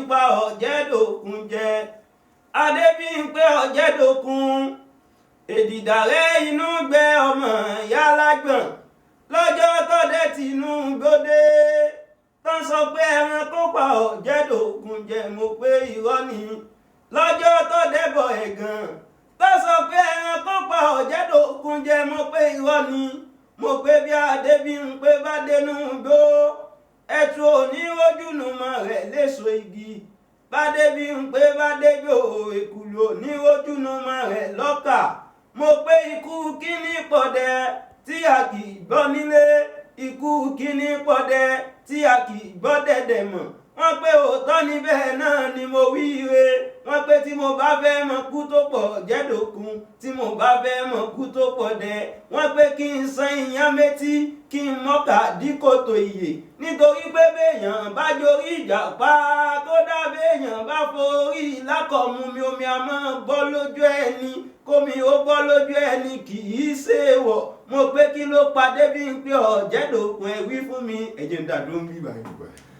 pa Ọ̀jẹ̀dòkun jẹ Adébímpé Ọ̀jẹ̀dòkun èdìdàrẹ́ inú gbẹ ọmọ ìyá lágbọ̀n lọ́jọ́ tó dé Tinubu dé tán sọ pé ẹran kó pa Ọ̀jẹ̀dòkun jẹ mo pé irọ́ ni lọ́jọ́ tó débọ̀ ẹ̀gàn tó sọ pé ẹran kó pa Ọ̀jẹ̀dòkun jẹ mo pé irọ́ ni mo pé bí Adébímpé bá dénú gbó ẹtù onírojúnumọ̀ rẹ̀ léso igi b'Adébímpé bá dégbò èkùlù onírojúnumọ̀ rẹ̀ lọ́kà mo pé ikú kíní pọ̀dẹ tí a kì í gbọ́ nílé ikú kíní pọ̀dẹ tí a kì í gbọ́ dẹ̀dẹ̀ mọ̀ wọ́n pé òótọ́ níbẹ̀ náà ni mo wí re wọ́n pé tí mo bá fẹ́ mọ kú tó pọ̀ Ọ̀jẹ̀dòkun tí mo bá fẹ́ mọ kú tó pọ̀ dẹ wọ́n pé kí n san iyán méjì kí n mọ́kà díkòtò ìyè nítorí pé béèyàn bá jorí ìjà pa kódà béèyàn bá forí lákọ̀ọ́mú mi omi a máa bọ́ lójú ẹni kómi ó bọ́ lójú ẹni kì í ṣe wọ̀ mo pé kí ló pa Adébímpé Ọ̀jẹ̀dòkun ẹ wí fún mi ẹ̀jẹ̀ ń dàdúró ń bí ìbàyẹn.